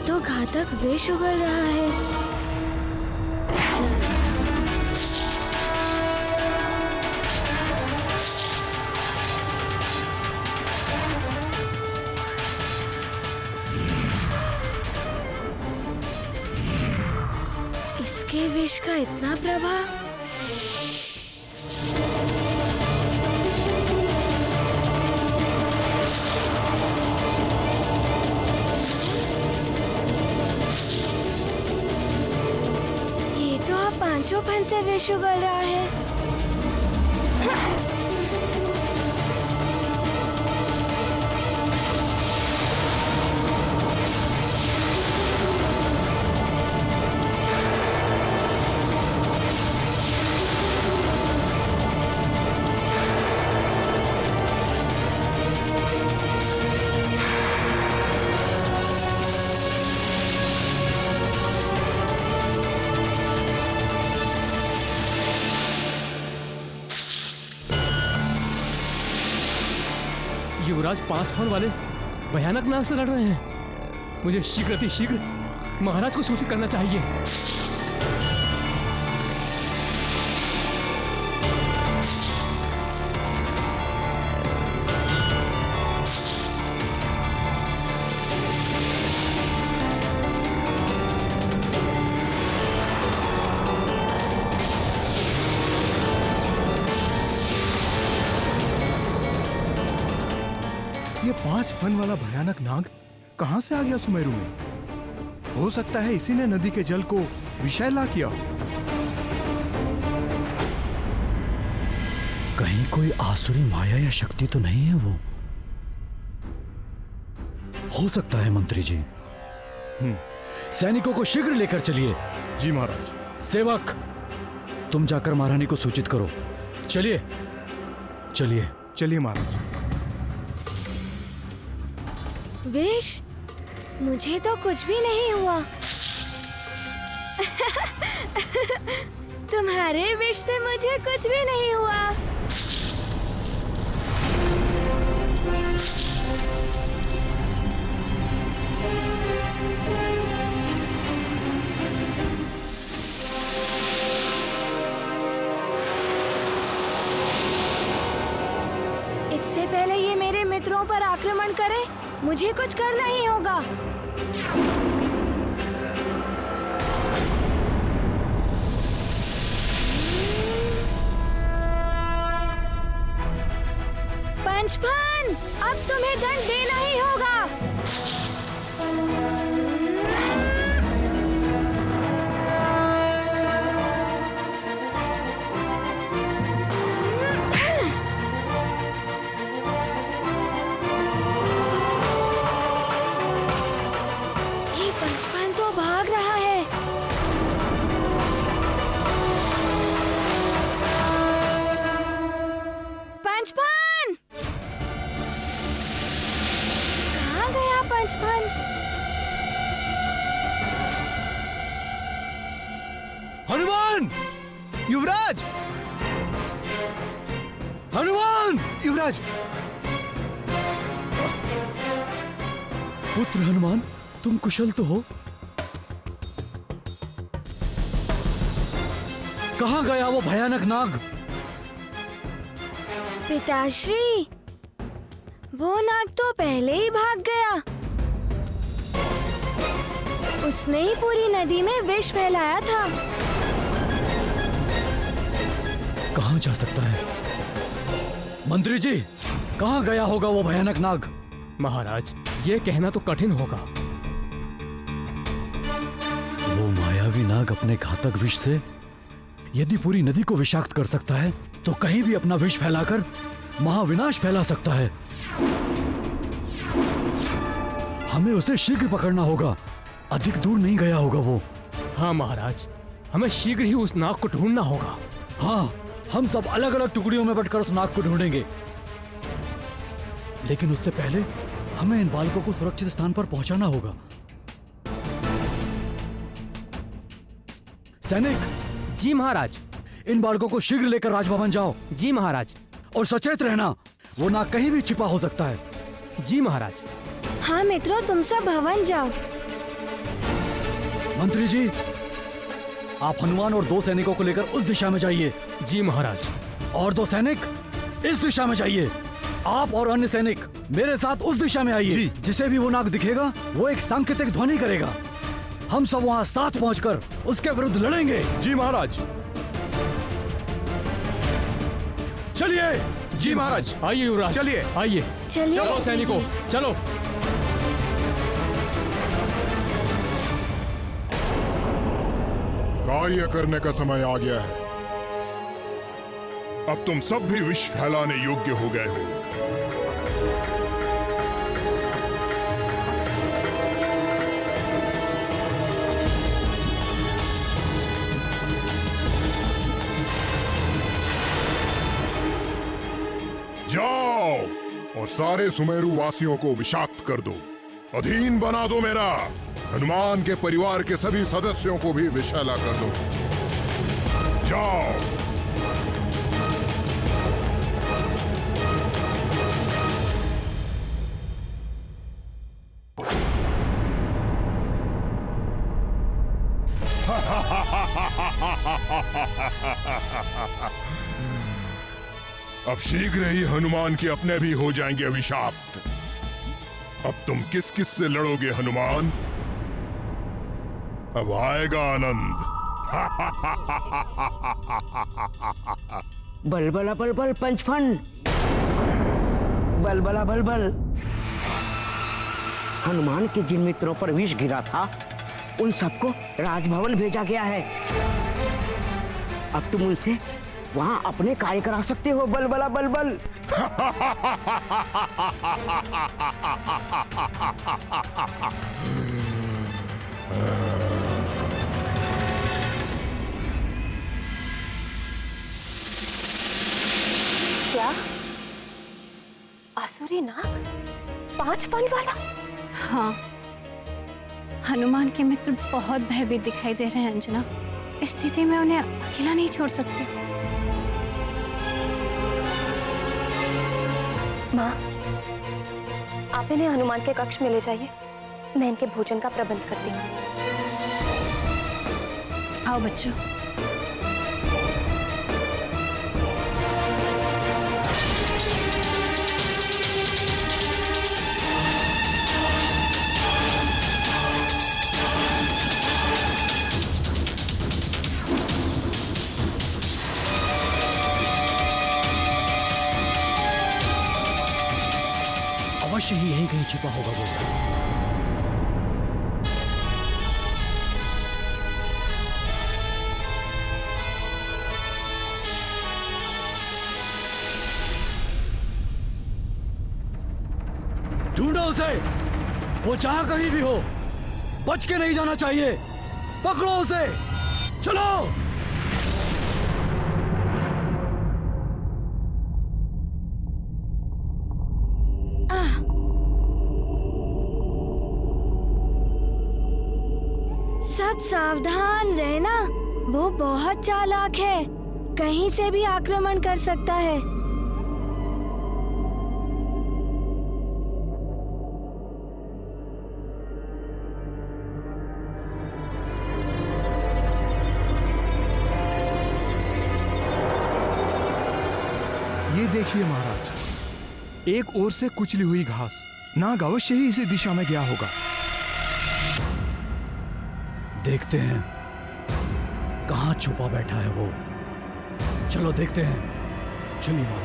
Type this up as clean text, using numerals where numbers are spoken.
तो घातक विष उगल रहा है। इसके विष का इतना प्रभाव। पांचों फन से विष उगल रहा है। युवराज 5 फन वाले भयानक नाग से लड़ रहे हैं। मुझे शीघ्र महाराज को सूचित करना चाहिए। ये 5 फन वाला भयानक नाग कहां से आ गया सुमेरु में? हो सकता है इसी ने नदी के जल को विषैला किया। कहीं कोई आसुरी माया या शक्ति तो नहीं है वो? हो सकता है मंत्री जी। सैनिकों को शीघ्र लेकर चलिए। जी महाराज। सेवक, तुम जाकर महारानी को सूचित करो। चलिए चलिए चलिए महाराज। विष? मुझे तो कुछ भी नहीं हुआ। तुम्हारे विष से मुझे कुछ भी नहीं हुआ। इससे पहले ये मेरे मित्रों पर आक्रमण करे, मुझे कुछ करना ही होगा। पंचफन, अब तुम्हें दंड देना ही होगा। पंचफन तो भाग रहा है। पंचफन! कहाँ गया पंचफन? हनुमान! युवराज! हनुमान! युवराज! पुत्र हनुमान, तुम कुशल तो हो? कहां गया वो भयानक नाग? पिताश्री, वो नाग तो पहले ही भाग गया। उसने ही पूरी नदी में विष फैलाया था। कहां जा सकता है? मंत्री जी, कहां गया होगा वो भयानक नाग? महाराज, ये कहना तो कठिन होगा। वो मायावी नाग अपने घातक विष से यदि पूरी नदी को विषाक्त कर सकता है, तो कहीं भी अपना विष फैलाकर महाविनाश फैला सकता है। हमें उसे शीघ्र पकड़ना होगा। अधिक दूर नहीं गया होगा वो। हाँ महाराज, हमें शीघ्र ही उस नाग को ढूंढना होगा। हाँ, हम सब अलग अलग टुकड़ियों में बंटकर उस नाग को ढूंढेंगे। लेकिन उससे पहले हमें इन बालकों को सुरक्षित स्थान पर पहुंचाना होगा। सैनिक! जी महाराज। इन बालकों को शीघ्र लेकर राजभवन जाओ। जी महाराज। और सचेत रहना, वो नाग कहीं भी छिपा हो सकता है। जी महाराज। हाँ मित्रों, तुम सब भवन जाओ। मंत्री जी, आप हनुमान और 2 सैनिकों को लेकर उस दिशा में जाइए। जी महाराज। और 2 सैनिक इस दिशा में जाइए। आप और अन्य सैनिक मेरे साथ उस दिशा में आइए। जी। जिसे भी वो नाग दिखेगा वो एक सांकेतिक ध्वनि करेगा। हम सब वहां साथ पहुंचकर उसके विरुद्ध लड़ेंगे। जी महाराज। चलिए। जी महाराज। आइए युवराज, चलिए। आइए। चलिए चलो मंत्री सैनिकों, जी। चलो। कार्य करने का समय आ गया है। अब तुम सब भी विष फैलाने योग्य हो गए हो। जाओ और सारे सुमेरु वासियों को विषाक्त कर दो, अधीन बना दो मेरा। हनुमान के परिवार के सभी सदस्यों को भी विषैला कर दो। जाओ। अब शीघ्र ही हनुमान के अपने भी हो जाएंगे अभिशाप्त। अब तुम किस किस से लड़ोगे हनुमान? अब आएगा आनंद। बलबला बलबल पंचफन, बलबला बलबल। हनुमान के जिन मित्रों पर विष गिरा था उन सबको राजभवन भेजा गया है। अब तुम उनसे वहां अपने कार्य करा सकते हो। बलबला बलबल। क्या आसुरी नाग 5 फन वाला? हाँ, हनुमान के मित्र बहुत भयभीत दिखाई दे रहे हैं अंजना। इस स्थिति में उन्हें अकेला नहीं छोड़ सकते। माँ, आप इन्हें हनुमान के कक्ष में ले जाइए। मैं इनके भोजन का प्रबंध करती हूँ। आओ बच्चों। अवश्य ही यहीं कहीं छिपा होगा वो। ढूंढो उसे, वो जहां कहीं भी हो, बच के नहीं जाना चाहिए। पकड़ो उसे, चलो। सब सावधान रहना, वो बहुत चालाक है, कहीं से भी आक्रमण कर सकता है। ये देखिए महाराज, एक ओर से कुचली हुई घास। नाग अवश्य ही इसी दिशा में गया होगा। देखते हैं कहां छुपा बैठा है वो। चलो देखते हैं। चलिए महाराज।